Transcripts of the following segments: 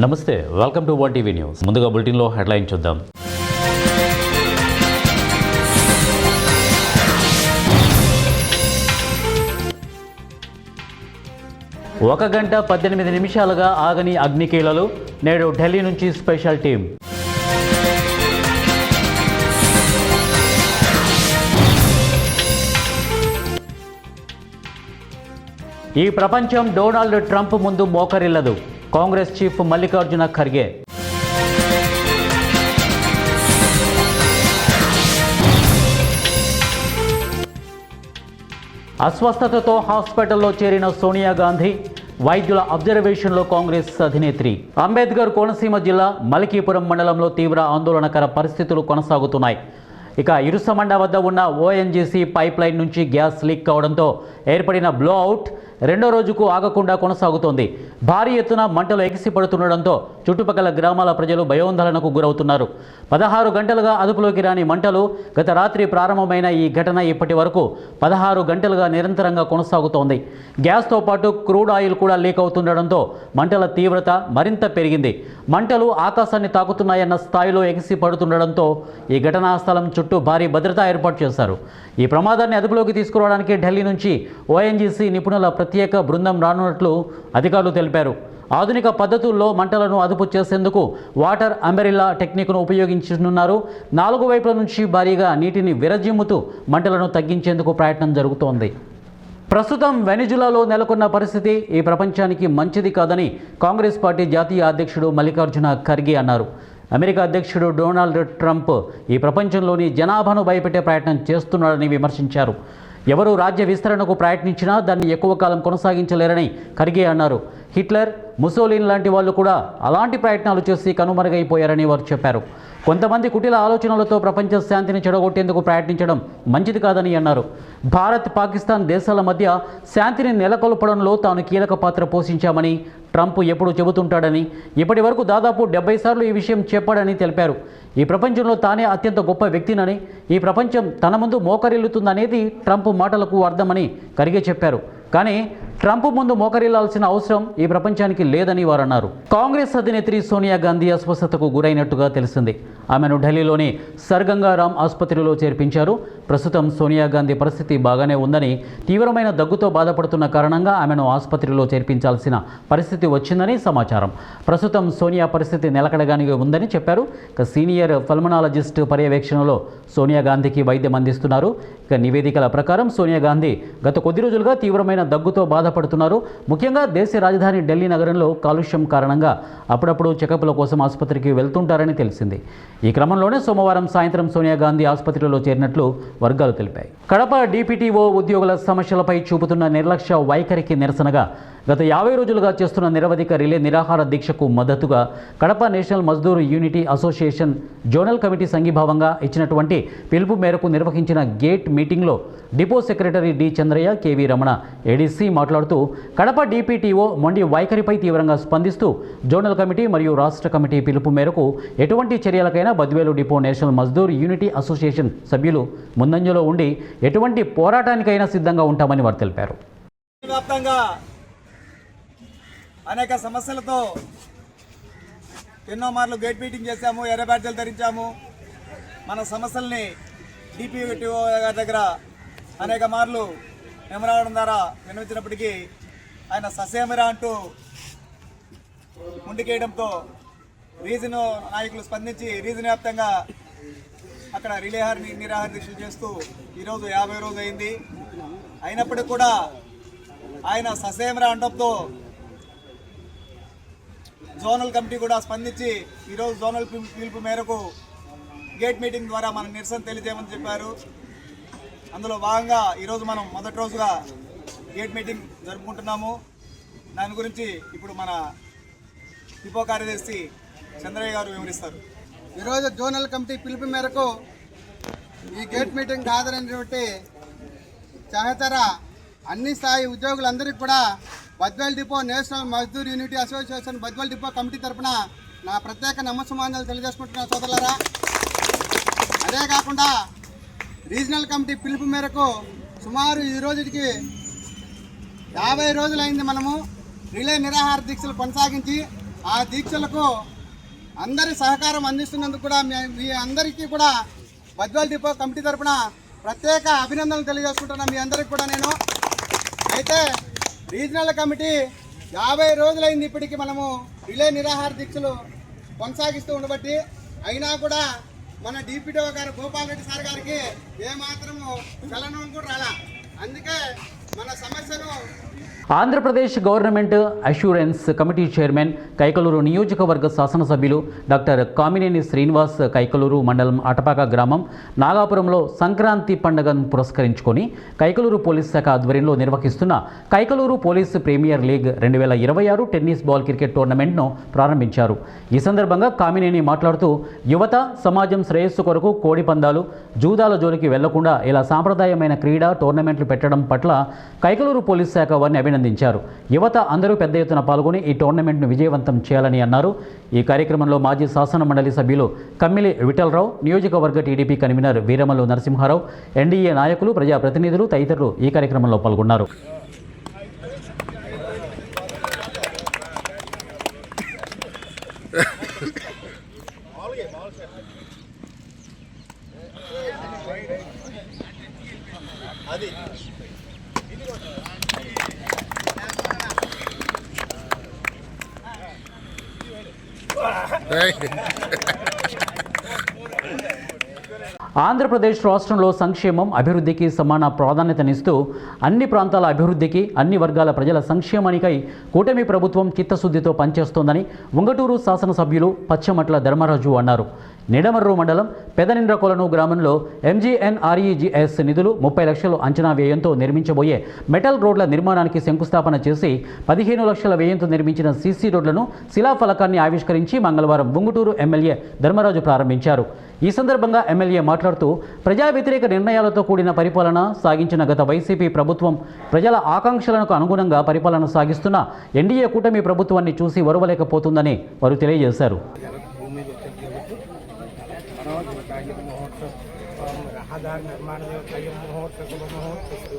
నమస్తే, welcome to one TV news. ముందుగా బులెటిన్లో హెడ్లైన్ చూద్దాం. ఒక గంట 18 నిమిషాలుగా ఆగని అగ్నికీలలు, నేడు ఢిల్లీ నుంచి స్పెషల్ టీం. ఈ ప్రపంచం డొనాల్డ్ ట్రంప్ ముందు మోకరిల్లదు, కాంగ్రెస్ చీఫ్ మల్లికార్జున ఖర్గే. అస్వస్థతతో హాస్పిటల్లో చేరిన సోనియా గాంధీ, వైద్యుల అబ్జర్వేషన్లో కాంగ్రెస్ అధినేత్రి. అంబేద్కర్ కోనసీమ జిల్లా మలికీపురం మండలంలో తీవ్ర ఆందోళనకర పరిస్థితులు కొనసాగుతున్నాయి. ఇక ఇరుసమండ వద్ద ఉన్న ఓఎన్జీసీ పైప్ లైన్ నుంచి గ్యాస్ లీక్ కావడంతో ఏర్పడిన బ్లోఅవుట్ రెండో రోజుకు ఆగకుండా కొనసాగుతోంది. భారీ ఎత్తున మంటలు ఎగిసిపడుతుండడంతో చుట్టుపక్కల గ్రామాల ప్రజలు భయోందోళనకు గురవుతున్నారు. 16 గంటలుగా అదుపులోకి రాని మంటలు గత రాత్రి ప్రారంభమైన ఈ ఘటన ఇప్పటి వరకు 16 గంటలుగా నిరంతరంగా కొనసాగుతోంది. గ్యాస్తో పాటు క్రూడ్ ఆయిల్ కూడా లీక్ అవుతుండడంతో మంటల తీవ్రత మరింత పెరిగింది. మంటలు ఆకాశాన్ని తాకుతున్నాయన్న స్థాయిలో ఎగిసిపడుతుండడంతో ఈ ఘటనా స్థలం చుట్టూ భారీ భద్రత ఏర్పాటు చేశారు. ఈ ప్రమాదాన్ని అదుపులోకి తీసుకురావడానికి ఢిల్లీ నుంచి ఓఎన్జీసీ నిపుణుల ప్రత్యేక బృందం రానున్నట్లు అధికారులు తెలిపారు. ఆధునిక పద్ధతుల్లో మంటలను అదుపు చేసేందుకు వాటర్ అంబెరిల్లా టెక్నిక్ను ఉపయోగించనున్నారు. 4 వైపుల నుంచి భారీగా నీటిని విరజిమ్ముతూ మంటలను తగ్గించేందుకు ప్రయత్నం జరుగుతోంది. ప్రస్తుతం వెనిజులాలో నెలకొన్న పరిస్థితి ఈ ప్రపంచానికి మంచిది కాదని కాంగ్రెస్ పార్టీ జాతీయ అధ్యక్షుడు మల్లికార్జున ఖర్గే అన్నారు. అమెరికా అధ్యక్షుడు డొనాల్డ్ ట్రంప్ ఈ ప్రపంచంలోని జనాభాను భయపెట్టే ప్రయత్నం చేస్తున్నాడని విమర్శించారు. ఎవరు రాజ్య విస్తరణకు ప్రయత్నించినా దాన్ని ఎక్కువ కాలం కొనసాగించలేరని ఖర్గే అన్నారు. హిట్లర్, ముసోలిన్ లాంటి వాళ్ళు కూడా అలాంటి ప్రయత్నాలు చేసి కనుమరుగైపోయారని వారు చెప్పారు. కొంతమంది కుటిల ఆలోచనలతో ప్రపంచ శాంతిని చెడగొట్టేందుకు ప్రయత్నించడం మంచిది కాదని అన్నారు. భారత్, పాకిస్తాన్ దేశాల మధ్య శాంతిని నెలకొల్పడంలో తాను కీలక పాత్ర పోషించామని ట్రంప్ ఎప్పుడూ చెబుతుంటాడని, ఇప్పటి వరకు దాదాపు 70 సార్లు ఈ విషయం చెప్పాడని తెలిపారు. ఈ ప్రపంచంలో తానే అత్యంత గొప్ప వ్యక్తినని, ఈ ప్రపంచం తన ముందు మోకరిల్లుతుందనేది ట్రంప్ మాటలకు అర్థమని ఖర్గే చెప్పారు. కానీ ట్రంప్ ముందు మోకరిల్లాల్సిన అవసరం ఈ ప్రపంచానికి లేదని వారు అన్నారు. కాంగ్రెస్ అధినేత్రి సోనియా గాంధీ అస్వస్థతకు గురైనట్టుగా తెలిసింది. ఆమెను ఢిల్లీలోని సర్ గంగారాం ఆసుపత్రిలో చేర్పించారు. ప్రస్తుతం సోనియా గాంధీ పరిస్థితి బాగానే ఉందని, తీవ్రమైన దగ్గుతో బాధపడుతున్న కారణంగా ఆమెను ఆసుపత్రిలో చేర్పించాల్సిన పరిస్థితి వచ్చిందని సమాచారం. ప్రస్తుతం సోనియా పరిస్థితి నిలకడగానే ఉందని చెప్పారు. ఇక సీనియర్ పల్మనాలజిస్ట్ పర్యవేక్షణలో సోనియా గాంధీకి వైద్యం అందిస్తున్నారు. ఇక నివేదికల ప్రకారం సోనియా గాంధీ గత కొద్ది రోజులుగా తీవ్రమైన దగ్గుతో బాధపడుతున్నారు. ముఖ్యంగా దేశ రాజధాని ఢిల్లీ నగరంలో కాలుష్యం కారణంగా అప్పుడప్పుడు చెకప్ల కోసం ఆసుపత్రికి వెళ్తుంటారని తెలిసింది. ఈ క్రమంలోనే సోమవారం సాయంత్రం సోనియా గాంధీ ఆసుపత్రిలో చేరినట్లు వర్గాలు తెలిపాయి. కడప డిపిటిఓ ఉద్యోగుల సమస్యలపై చూపుతున్న నిర్లక్ష్య వైఖరికి నిరసనగా గత 50 రోజులుగా చేస్తున్న నిరవధిక రిలే నిరాహార దీక్షకు మద్దతుగా Kadapa national Mazdoor unity association zonal committee సంఘీభావంగా ఇచ్చినటువంటి పిలుపు మేరకు నిర్వహించిన గేట్ మీటింగ్లో depot secretary D Chandraiah, KV Ramana, ADC మాట్లాడుతూ కడప డిపిటిఓ మొండి వైఖరిపై తీవ్రంగా స్పందిస్తూ జోనల్ కమిటీ మరియు రాష్ట్ర కమిటీ పిలుపు మేరకు ఎటువంటి చర్యలకైనా Badvel depot national Mazdoor unity association సభ్యులు ముందంజలో ఉండి ఎటువంటి పోరాటానికైనా సిద్ధంగా ఉంటామని వారు తెలిపారు. అనేక సమస్యలతో ఎన్నో మార్లు గేట్ మీటింగ్ చేశాము, ఎర్ర బ్యాడ్జీలు ధరించాము. మన సమస్యల్ని డిపిటిఓ గారి దగ్గర అనేక మార్లు మెమరాండం ద్వారా విన్నవించినప్పటికీ ఆయన ససేమిరా అంటూ ముందుకేయడంతో రీజన్ నాయకులు స్పందించి రీజన్ వ్యాప్తంగా అక్కడ నిరాహార దీక్షలు చేస్తూ ఈరోజు 50 రోజు అయింది. అయినప్పటికీ కూడా ఆయన ససేమిరా అనడంతో జోనల్ కమిటీ కూడా స్పందించి ఈరోజు జోనల్ పిలుపు మేరకు గేట్ మీటింగ్ ద్వారా మనం నిరసన తెలియజేయమని చెప్పారు. అందులో భాగంగా ఈరోజు మనం మొదటి రోజుగా గేట్ మీటింగ్ జరుపుకుంటున్నాము. దాని గురించి ఇప్పుడు మన డిపో కార్యదర్శి చంద్రయ్య గారు వివరిస్తారు. ఈరోజు జోనల్ కమిటీ పిలుపు మేరకు ఈ గేట్ మీటింగ్ హాజరైనటువంటి సహచర అన్ని స్థాయి ఉద్యోగులందరికీ కూడా Badvel depot national Mazdoor unity association Badvel depot committee తరఫున నా ప్రత్యేక నమస్సుమాంజలు తెలియజేసుకుంటున్నాను సోదరులారా. అదే కాకుండా రీజనల్ కమిటీ పిలుపు మేరకు సుమారు ఈ రోజుకి 50 రోజులైంది మనము రిలే నిరాహార దీక్షలు కొనసాగించి ఆ దీక్షలకు అందరి సహకారం అందిస్తున్నందుకు కూడా మీ అందరికీ కూడా బద్వేల్ డిపో కమిటీ తరఫున ప్రత్యేక అభినందనలు తెలియజేసుకుంటున్నాను మీ అందరికి కూడా నేను. అయితే రీజనల్ కమిటీ 50 రోజులైంది ఇప్పటికీ మనము రిలే నిరాహార దీక్షలు కొనసాగిస్తూ ఉండబట్టి, అయినా కూడా మన డిపిఓ గారు గోపాల్ రెడ్డి సార్ గారికి ఏమాత్రము చలనం కూడా రాలా. అందుకే మన సమస్యను Andhra Pradesh government assurance committee chairman Kaikaluru నియోజకవర్గ శాసనసభ్యులు డాక్టర్ కామినేని శ్రీనివాస్ కైకలూరు మండలం అటపాక గ్రామం నాగాపురంలో సంక్రాంతి పండుగను పురస్కరించుకొని కైకలూరు పోలీస్ శాఖ ఆధ్వర్యంలో నిర్వహిస్తున్న Kaikaluru police premier league 2026 tennis ball cricket టోర్నమెంట్ను ప్రారంభించారు. ఈ సందర్భంగా కామినేని మాట్లాడుతూ యువత సమాజం శ్రేయస్సు కొరకు కోడి పందాలు జూదాల జోలికి వెళ్లకుండా ఇలా సాంప్రదాయమైన క్రీడా టోర్నమెంట్లు పెట్టడం పట్ల కైకలూరు పోలీస్ శాఖ వారిని అభినందించారు. యువత అందరూ పెద్ద ఎత్తున పాల్గొని ఈ టోర్నమెంట్ను విజయవంతం చేయాలని అన్నారు. ఈ కార్యక్రమంలో మాజీ శాసన మండలి సభ్యులు కమ్మిలి విఠలరావు, నియోజకవర్గ TDP convener Veeramallu Narasimharao, NDA నాయకులు, ప్రజాప్రతినిధులు తదితరులు ఈ కార్యక్రమంలో పాల్గొన్నారు. ఆంధ్రప్రదేశ్ రాష్ట్రంలో సంక్షేమం, అభివృద్ధికి సమాన ప్రాధాన్యతనిస్తూ అన్ని ప్రాంతాల అభివృద్ధికి, అన్ని వర్గాల ప్రజల సంక్షేమానికై కూటమి ప్రభుత్వం చిత్తశుద్ధితో పనిచేస్తోందని ఉంగటూరు శాసనసభ్యులు పచ్చమట్ల ధర్మరాజు అన్నారు. నిడమర్రు మండలం పెదనిండ్రకొలను గ్రామంలో MGNREGS నిధులు 30 లక్షలు అంచనా వ్యయంతో నిర్మించబోయే మెటల్ రోడ్ల నిర్మాణానికి శంకుస్థాపన చేసి 15 లక్షల వ్యయంతో నిర్మించిన సీసీ రోడ్లను శిలాఫలకాన్ని ఆవిష్కరించి మంగళవారం ఉంగుటూరు ఎమ్మెల్యే ధర్మరాజు ప్రారంభించారు. ఈ సందర్భంగా ఎమ్మెల్యే మాట్లాడుతూ ప్రజా వ్యతిరేక నిర్ణయాలతో కూడిన పరిపాలన సాగించిన గత వైసీపీ ప్రభుత్వం ప్రజల ఆకాంక్షలకు అనుగుణంగా పరిపాలన సాగిస్తున్న ఎన్డీఏ కూటమి ప్రభుత్వాన్ని చూసి వరవలేకపోతుందని వారు తెలియజేశారు. रहादार निर्माण महोत्सव शुभ महोत्सव शुभ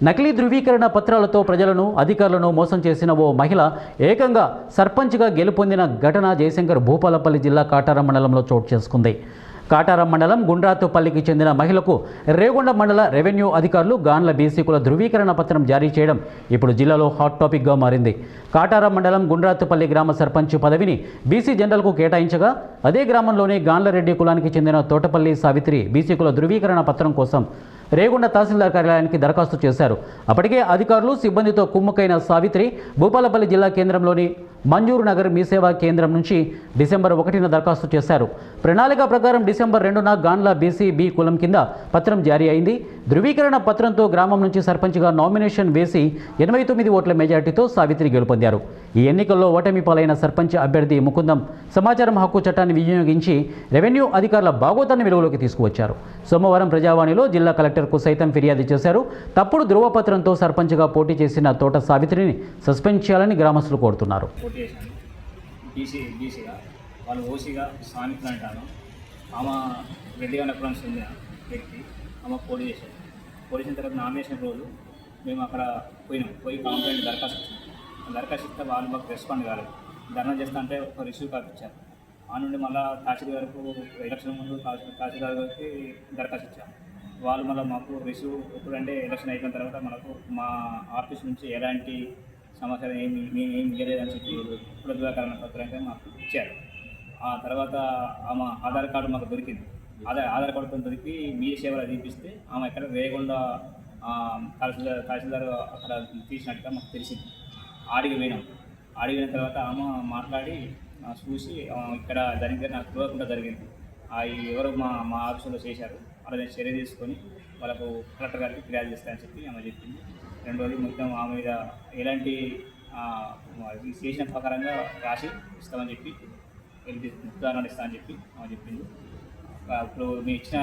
నకిలీ ధృవీకరణ పత్రాలతో ప్రజలను, అధికారులను మోసం చేసిన ఓ మహిళ ఏకంగా సర్పంచ్గా గెలుపొందిన ఘటన జయశంకర్ భూపాలపల్లి జిల్లా కాటారం మండలంలో చోటు చేసుకుంది. కాటారం మండలం గుండ్రాతుపల్లికి చెందిన మహిళకు రేగొండ మండల రెవెన్యూ అధికారులు గాన్ల బీసీకుల ధృవీకరణ పత్రం జారీ చేయడం ఇప్పుడు జిల్లాలో హాట్ టాపిక్గా మారింది. కాటారం మండలం గుండ్రాతుపల్లి గ్రామ సర్పంచ్ పదవిని బీసీ జనరల్కు కేటాయించగా అదే గ్రామంలోని గాన్లరెడ్డి కులానికి చెందిన తోటపల్లి సావిత్రి బీసీకుల ధృవీకరణ పత్రం కోసం రేగొండ తహసీల్దార్ కార్యాలయానికి దరఖాస్తు చేశారు. అప్పటికే అధికారులు, సిబ్బందితో కుమ్ముకైన సావిత్రి భూపాలపల్లి జిల్లా కేంద్రంలోని మంజూరు నగర్ మీ సేవా కేంద్రం నుంచి డిసెంబర్ 1న దరఖాస్తు చేశారు. ప్రణాళిక ప్రకారం డిసెంబర్ 2న గాన్ల బీసీ బి కులం కింద పత్రం జారీ అయింది. ధృవీకరణ పత్రంతో గ్రామం నుంచి సర్పంచ్గా నామినేషన్ వేసి 89 ఓట్ల మెజార్టీతో సావిత్రి గెలుపొందారు. ఈ ఎన్నికల్లో ఓటమి పాలైన సర్పంచ్ అభ్యర్థి ముకుందం సమాచారం హక్కు చట్టాన్ని వినియోగించి రెవెన్యూ అధికారుల బాగోతాన్ని వెలుగులోకి తీసుకువచ్చారు. సోమవారం ప్రజావాణిలో జిల్లా కలెక్టర్కు సైతం ఫిర్యాదు చేశారు. తప్పుడు ధృవపత్రంతో సర్పంచ్గా పోటీ చేసిన తోట సావిత్రిని సస్పెండ్ చేయాలని గ్రామస్తులు కోరుతున్నారు. బీసీగా వాళ్ళు ఓసీగా సామిత్రులు అంటాను. ఆమె రెడ్డిగా నకులం చెందిన వ్యక్తి. ఆమె పోటీ చేశారు. పోటీ చేసిన తర్వాత నామినేషన్ రోజు మేము అక్కడ పోయి కంప్లైంట్ దరఖాస్తు ఇచ్చాం. దరఖాస్తు ఇస్తే వాళ్ళు మాకు రెస్పాండ్ కాలేదు. ధర్నా చేస్తా అంటే ఒక రిసీవ్ కాపీ ఇచ్చారు. ఆ నుండి మళ్ళీ తహసీల్దార్ గారికి ఎలక్షన్ ముందు తహసీల్దార్ గారికి దరఖాస్తు ఇచ్చాం. వాళ్ళు మళ్ళీ మాకు రిసీవ్ ఎప్పుడంటే ఎలక్షన్ అయిపోయిన తర్వాత మనకు మా ఆఫీస్ నుంచి ఎలాంటి సమాచారం ఏమి ఇవ్వలేదని చెప్పి ధృవీకరణ పత్రంగా మాకు ఇచ్చారు. ఆ తర్వాత ఆమె ఆధార్ కార్డు మాకు దొరికింది. ఆధార్ కార్డుతో దొరికి మీ సేవలు తీపిస్తే ఆమె ఇక్కడ రేగొండ తహసీల్దార్ అక్కడ తీసినట్టుగా మాకు తెలిసింది. ఆడికి పోయినాం. ఆడికి పోయిన తర్వాత ఆమె మాట్లాడి చూసి ఇక్కడ జరిగితే నాకు చూడకుండా జరిగింది, ఎవరు మా ఆఫీసులో చేశారు, వాళ్ళని చర్య తీసుకొని వాళ్ళకు కలెక్టర్ గారికి ఫిర్యాదు చేస్తానని చెప్పి ఆమె చెప్పింది. 2 రోజులు మొత్తం ఆమె మీద ఎలాంటి చేసిన ప్రకారంగా రాసి ఇస్తామని చెప్పి ఉదాహరణ ఇస్తామని చెప్పి ఆమె చెప్పింది. ఇప్పుడు మేము ఇచ్చిన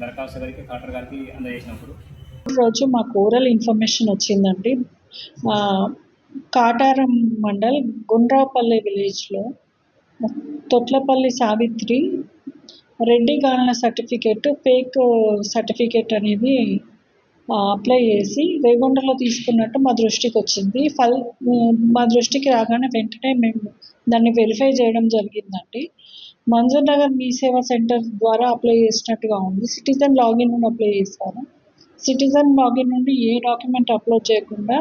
దరఖాస్తు గారికి కలెక్టర్ గారికి అందజేసినప్పుడు రోజు మాకు ఓరల్ ఇన్ఫర్మేషన్ వచ్చిందండి. కాటారం మండల్ గుండ్రాపల్లి విలేజ్లో తొట్లపల్లి సావిత్రి రెడ్డి గాన్ల సర్టిఫికేట్ ఫేక్ సర్టిఫికేట్ అనేది అప్లై చేసి రేగొండలో తీసుకున్నట్టు మా దృష్టికి వచ్చింది. మా దృష్టికి రాగానే వెంటనే మేము దాన్ని వెరిఫై చేయడం జరిగిందండి. మంజూర్ నగర్ మీ సేవా సెంటర్ ద్వారా అప్లై చేసినట్టుగా ఉంది. సిటిజన్ లాగిన్ నుండి అప్లై చేశారు. సిటిజన్ లాగిన్ నుండి ఏ డాక్యుమెంట్ అప్లోడ్ చేయకుండా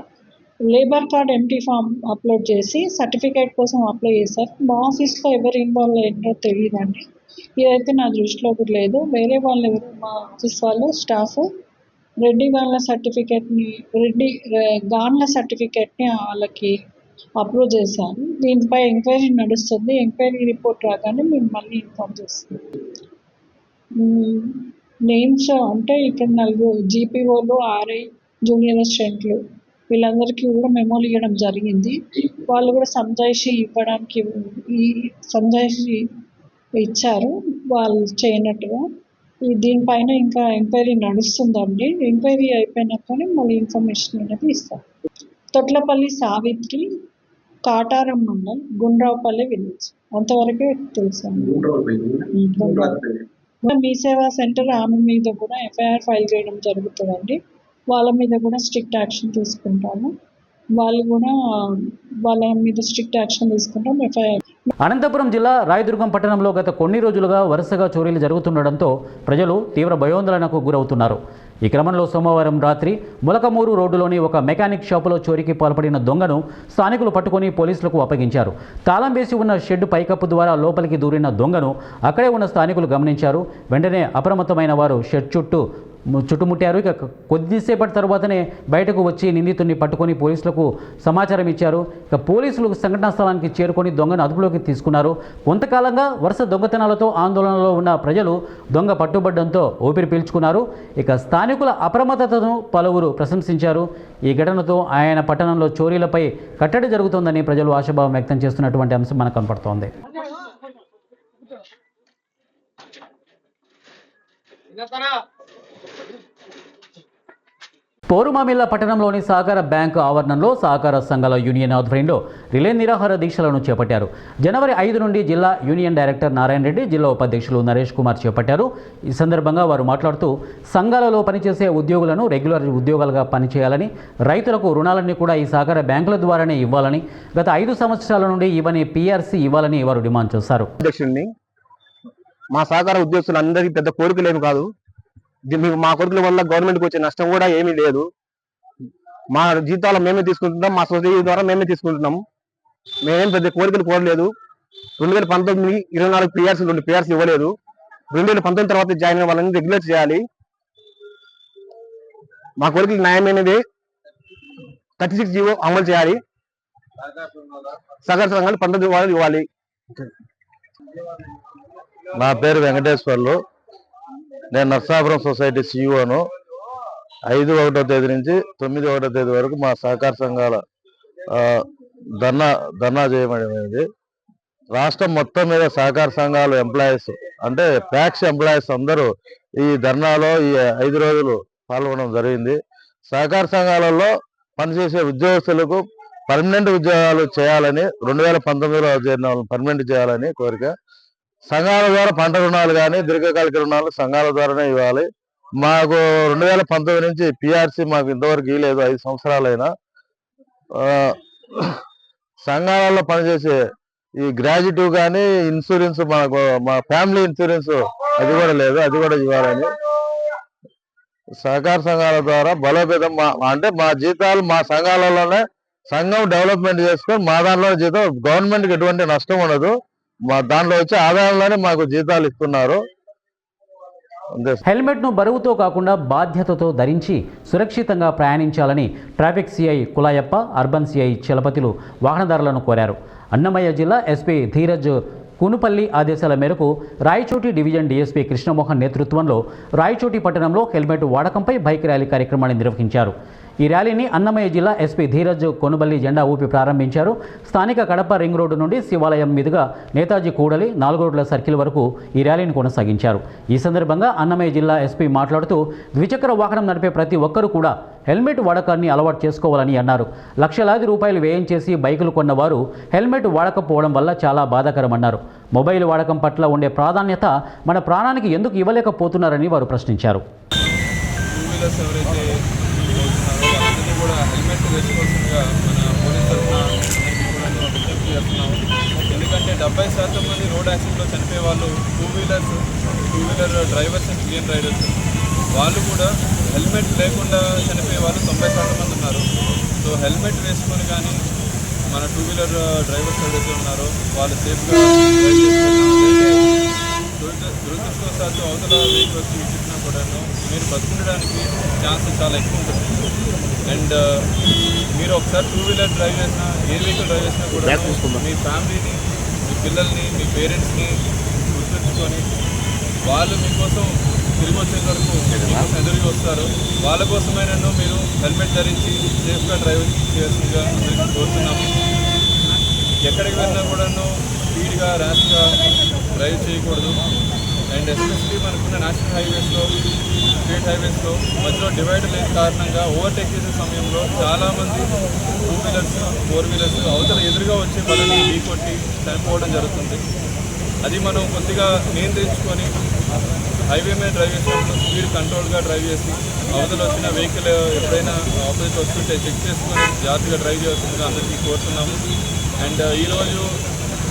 labour card empty form upload చేసి సర్టిఫికేట్ కోసం అప్లై చేశారు. మా ఆఫీస్లో ఎవరు ఇన్వాల్వ్ అయ్యారో తెలియదండి. ఇదైతే నా దృష్టిలో కూడా లేదు. వేరే వాళ్ళు ఎవరు మా ఆఫీస్ వాళ్ళు స్టాఫ్ రెడ్డి గాన్ల సర్టిఫికేట్ని వాళ్ళకి అప్రూవ్ చేశాను. దీనిపై ఎంక్వైరీ నడుస్తుంది. ఎంక్వైరీ రిపోర్ట్ రాగానే మేము మళ్ళీ ఇన్ఫార్మ్ చేస్తాం. నేమ్స్ అంటే ఇక్కడ 4 జీపీఓలు, ఆర్ఐ, జూనియర్ అసిస్టెంట్లు వీళ్ళందరికీ కూడా మెమోలు ఇవ్వడం జరిగింది. వాళ్ళు కూడా సంజాయిషి ఇచ్చారు వాళ్ళు చేయనట్టుగా. దీనిపైన ఇంకా ఎంక్వైరీ నడుస్తుందండి. ఎంక్వైరీ అయిపోయినాకనే మళ్ళీ ఇన్ఫర్మేషన్ అనేది ఇస్తాం. తొట్లపల్లి సావిత్రి, కాటారం మండల్, గుండ్రాపల్లి విలేజ్ అంతవరకే తెలుసండి. మీ సేవా సెంటర్ ఆమె మీద కూడా ఎఫ్ఐఆర్ ఫైల్ చేయడం జరుగుతుందండి. వాళ్ళ మీద కూడా స్ట్రిక్ట్ యాక్షన్ తీసుకుంటాము. వాళ్ళ మీద స్ట్రిక్ట్ యాక్షన్ తీసుకుంటాం. ఎఫ్ఐఆర్. అనంతపురం జిల్లా రాయదుర్గం పట్టణంలో గత కొన్ని రోజులుగా వరుసగా చోరీలు జరుగుతుండడంతో ప్రజలు తీవ్ర భయోందోళనకు గురవుతున్నారు. ఈ క్రమంలో సోమవారం రాత్రి ములకమూరు రోడ్డులోని ఒక మెకానిక్ షాపులో చోరీకి పాల్పడిన దొంగను స్థానికులు పట్టుకొని పోలీసులకు అప్పగించారు. తాళం వేసి ఉన్న షెడ్ పైకప్పు ద్వారా లోపలికి దూరిన దొంగను అక్కడే ఉన్న స్థానికులు గమనించారు. వెంటనే అప్రమత్తమైన వారు షెడ్ చుట్టుముట్టారు. ఇక కొద్దిసేపటి తర్వాతనే బయటకు వచ్చి నిందితుడిని పట్టుకొని పోలీసులకు సమాచారం ఇచ్చారు. ఇక పోలీసులు సంఘటనా స్థలానికి చేరుకొని దొంగను అదుపులోకి తీసుకున్నారు. కొంతకాలంగా వరుస దొంగతనాలతో ఆందోళనలో ఉన్న ప్రజలు దొంగ పట్టుబడ్డంతో ఊపిరి పీల్చుకున్నారు. ఇక స్థానికుల అప్రమత్తతను పలువురు ప్రశంసించారు. ఈ ఘటనతో ఆయన పట్టణంలో చోరీలపై కట్టడి జరుగుతోందని ప్రజలు ఆశాభావం వ్యక్తం చేస్తున్నటువంటి అంశం మనకు కనపడుతోంది. పౌరుమామిల్ల పట్టణంలోని సహకార బ్యాంకు ఆవరణంలో సహకార సంఘాల యూనియన్ ఆధ్వర్యంలో రిలే నిరాహార దీక్షలను చేపట్టారు. జనవరి 5 నుండి జిల్లా యూనియన్ డైరెక్టర్ నారాయణ రెడ్డి, జిల్లా ఉపాధ్యక్షులు నరేష్ కుమార్ చేపట్టారు. ఈ సందర్భంగా వారు మాట్లాడుతూ సంఘాలలో పనిచేసే ఉద్యోగులను రెగ్యులర్ ఉద్యోగాలుగా పనిచేయాలని, రైతులకు రుణాలన్నీ కూడా ఈ సహకార బ్యాంకుల ద్వారానే ఇవ్వాలని, గత 5 సంవత్సరాల నుండి ఇవ్వని పీఆర్సీ ఇవ్వాలని వారు డిమాండ్ చేశారు. మా సహకార ఉద్యోగస్తులందరికీ పెద్ద కోరికలేమి కాదు. మా కోరికల వల్ల గవర్నమెంట్కి వచ్చే నష్టం కూడా ఏమీ లేదు. మా జీతాలు మేమే తీసుకుంటున్నాం, మా సొసైటీ ద్వారా మేమే తీసుకుంటున్నాం. మేమేం పెద్ద కోరికలు కోరలేదు. 2019 24 పీఆర్సీ 2 పీఆర్సీ ఇవ్వలేదు. 2019 తర్వాత జాయిన్ అయిన వాళ్ళని రెగ్యులర్ చేయాలి. మా కోరికలు న్యాయమైనది. 36 జీవో అమలు చేయాలి. సహకార సంఘాలు 19 వాళ్ళు ఇవ్వాలి. నా పేరు వెంకటేశ్వర్లు. నేను నర్సాపురం సొసైటీ సిఇఓను. 5/1 తేదీ నుంచి 9/1 తేదీ వరకు మా సహకార సంఘాల ధర్నా చేయబడింది. రాష్ట్రం మొత్తం మీద సహకార సంఘాలు ఎంప్లాయీస్ అంటే ప్యాక్స్ ఎంప్లాయీస్ అందరూ ఈ ధర్నాలో ఈ 5 రోజులు పాల్గొనడం జరిగింది. సహకార సంఘాలలో పనిచేసే ఉద్యోగస్తులకు పర్మనెంట్ ఉద్యోగాలు చేయాలని, 2019లో చేరిన వాళ్ళని పర్మనెంట్ చేయాలని కోరిక. సంఘాల ద్వారా పంట రుణాలు కానీ దీర్ఘకాలిక రుణాలు సంఘాల ద్వారానే ఇవ్వాలి. మాకు 2019 నుంచి పిఆర్సీ మాకు ఇంతవరకు ఇవ్వలేదు. 5 సంవత్సరాలైనా సంఘాలలో పనిచేసే ఈ గ్రాడ్యుయేటివ్ కానీ ఇన్సూరెన్స్ మా ఫ్యామిలీ ఇన్సూరెన్స్ అది కూడా లేదు, అది కూడా ఇవ్వాలని సహకార సంఘాల ద్వారా బలోపేతం. అంటే మా జీతాలు మా సంఘాలలోనే సంఘం డెవలప్మెంట్ చేసుకొని మా దాంట్లో జీతం గవర్నమెంట్కి ఎటువంటి నష్టం ఉండదు. మా దాంట్లో వచ్చే ఆదాయంలోనే మాకు జీతాలు ఇస్తున్నారు. అంతే. హెల్మెట్ను బరువుతో కాకుండా బాధ్యతతో ధరించి సురక్షితంగా ప్రయాణించాలని traffic CI Kulayappa, urban CI చలపతిలు వాహనదారులను కోరారు. అన్నమయ్య జిల్లా ఎస్పీ ధీరజ్ కునుపల్లి ఆదేశాల మేరకు రాయచోటి డివిజన్ డీఎస్పీ కృష్ణమోహన్ నేతృత్వంలో రాయచోటి పట్టణంలో హెల్మెట్ వాడకంపై బైక్ ర్యాలీ కార్యక్రమాన్ని నిర్వహించారు. ఈ ర్యాలీని అన్నమయ్య జిల్లా ఎస్పీ ధీరజ్ కొనుబల్లి జెండా ఊపి ప్రారంభించారు. స్థానిక కడప రింగ్ రోడ్డు నుండి శివాలయం మీదుగా నేతాజీ కూడలి 4 రోడ్ల సర్కిల్ వరకు ఈ ర్యాలీని కొనసాగించారు. ఈ సందర్భంగా అన్నమయ్య జిల్లా ఎస్పీ మాట్లాడుతూ ద్విచక్ర వాహనం నడిపే ప్రతి ఒక్కరూ కూడా హెల్మెట్ వాడకాన్ని అలవాటు చేసుకోవాలని అన్నారు. లక్షలాది రూపాయలు వ్యయం చేసి బైకులు కొన్నవారు హెల్మెట్ వాడకపోవడం వల్ల చాలా బాధాకరమన్నారు. మొబైల్ వాడకం పట్ల ఉండే ప్రాధాన్యత మన ప్రాణానికి ఎందుకు ఇవ్వలేకపోతున్నారని వారు ప్రశ్నించారు. వాళ్ళందరినీ కూడా హెల్మెట్ వేసుకోవాల్సిందిగా మన పోలీస్ తరఫున అందరికీ కూడా విజ్ఞప్తి చేస్తున్నాము. ఎందుకంటే 70% మంది రోడ్ యాక్సిడెంట్లో చనిపోయే వాళ్ళు two wheeler drivers and clean riders. వాళ్ళు కూడా హెల్మెట్ లేకుండా చనిపోయే వాళ్ళు 90% మంది ఉన్నారు. సో హెల్మెట్ వేసుకొని కానీ మన టూ వీలర్ డ్రైవర్స్ ఎవరైతే ఉన్నారో వాళ్ళు సేఫ్గా డ్రైవ్ చేసుకుంటున్నారు. దురదృష్టవశాత్తు అవతల వెహికల్స్ ఇచ్చినా కూడా మీరు బతుకుండడానికి ఛాన్సెస్ చాలా ఎక్కువ ఉంటుంది. అండ్ మీరు ఒకసారి టూ వీలర్ డ్రైవ్ చేసినా, ఏ వెహికల్ డ్రైవ్ చేసినా కూడా మీ ఫ్యామిలీని, మీ పిల్లల్ని, మీ పేరెంట్స్ని గుర్తుంచుకొని వాళ్ళు మీకోసం తిరిగి వచ్చే వరకు మీకోసం ఎదురుగా వస్తారు. వాళ్ళ కోసమైనా మీరు హెల్మెట్ ధరించి సేఫ్గా డ్రైవ్ చేయాల్సిందిగా అందరికీ కోరుతున్నాము. ఎక్కడికి వెళ్ళినా కూడాను స్పీడ్గా ర్యాష్గా డ్రైవ్ చేయకూడదు. అండ్ ఎస్పెషల్లీ మనకున్న నేషనల్ హైవేస్లో, స్టేట్ హైవేస్లో మధ్యలో డివైడ్ లేని కారణంగా ఓవర్టేక్ చేసే సమయంలో చాలామంది టూ వీలర్స్, ఫోర్ వీలర్స్ అవతల ఎదురుగా వచ్చే బలని ఢీకొట్టి చనిపోవడం జరుగుతుంది. అది మనం కొద్దిగా నియంత్రించుకొని హైవే మీద డ్రైవ్ చేసినప్పుడు స్పీడ్ కంట్రోల్గా డ్రైవ్ చేసి అవతల వచ్చిన వెహికల్ ఎప్పుడైనా ఆపోజిట్ వస్తుంటే చెక్ చేసుకొని జాగ్రత్తగా డ్రైవ్ చేస్తుందిగా అందరికీ కోరుతున్నాము. అండ్ ఈరోజు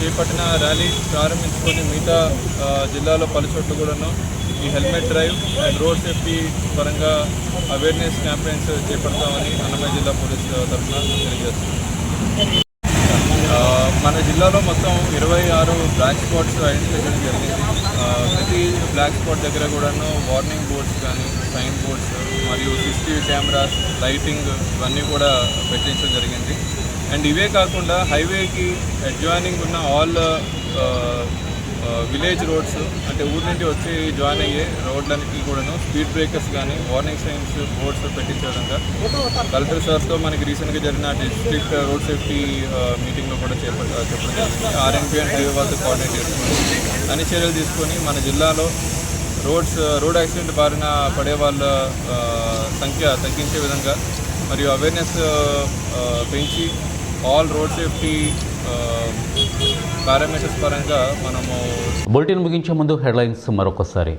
చేపట్టిన ర్యాలీ ప్రారంభించుకొని మిగతా జిల్లాలో పలు చోట్ల కూడాను ఈ helmet drive and road safety పరంగా అవేర్నెస్ క్యాంపెయిన్స్ చేపడతామని అన్నమయ్య జిల్లా పోలీస్ తరఫున తెలియజేస్తున్నాం. మన జిల్లాలో మొత్తం 26 బ్లాక్ స్పాట్స్ ఐడెంటిఫై చేయడం జరిగింది. ప్రతి బ్లాక్ స్పాట్ దగ్గర కూడాను వార్నింగ్ బోర్డ్స్ కానీ, సైన్ బోర్డ్స్ మరియు CCTV కెమెరాస్, లైటింగ్ ఇవన్నీ కూడా పెట్టించడం జరిగింది. అండ్ ఇవే కాకుండా హైవేకి అడ్జాయినింగ్ ఉన్న ఆల్ విలేజ్ రోడ్స్, అంటే ఊరి నుండి వచ్చి జాయిన్ అయ్యే రోడ్లన్నింటికి కూడాను స్పీడ్ బ్రేకర్స్ కానీ, వార్నింగ్ సైన్స్ బోర్డ్స్ పెట్టించడంగా కలెక్టర్ సార్తో మనకి రీసెంట్గా జరిగిన డిస్ట్రిక్ట్ రోడ్ సేఫ్టీ మీటింగ్లో కూడా చెప్పడం జరిగింది. RNB అండ్ హైవే వాళ్ళతో కోఆర్డినేట్ చేసుకొని అన్ని చర్యలు తీసుకొని మన జిల్లాలో రోడ్ యాక్సిడెంట్ బారిన పడే వాళ్ళ సంఖ్య తగ్గించే విధంగా మరియు అవేర్నెస్ పెంచి ఆల్ రోడ్ సేఫ్టీ పారామీటర్స్ పరంగా మనము. బులెటిన్ ముగించే ముందు హెడ్లైన్స్ మరొకసారి.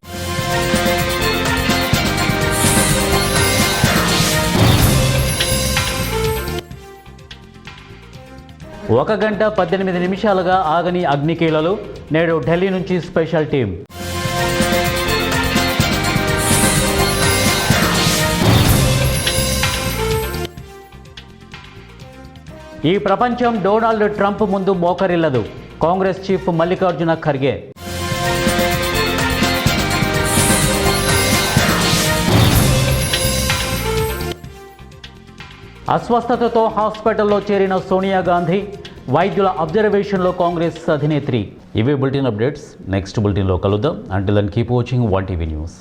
ఒక గంట 18 నిమిషాలుగా ఆగని అగ్నికీలలు, నేడు ఢిల్లీ నుంచి స్పెషల్ టీం. ఈ ప్రపంచం డొనాల్డ్ ట్రంప్ ముందు మోకరిల్లదు, కాంగ్రెస్ చీఫ్ మల్లికార్జున ఖర్గే. అస్వస్థతతో హాస్పిటల్లో చేరిన సోనియా గాంధీ, వైద్యుల అబ్జర్వేషన్లో కాంగ్రెస్ అధినేత్రి. ఇవే బులెటిన్ అప్డేట్స్. నెక్స్ట్ బులెటిన్లో కలుద్దాం. Until then keep watching 1TV news.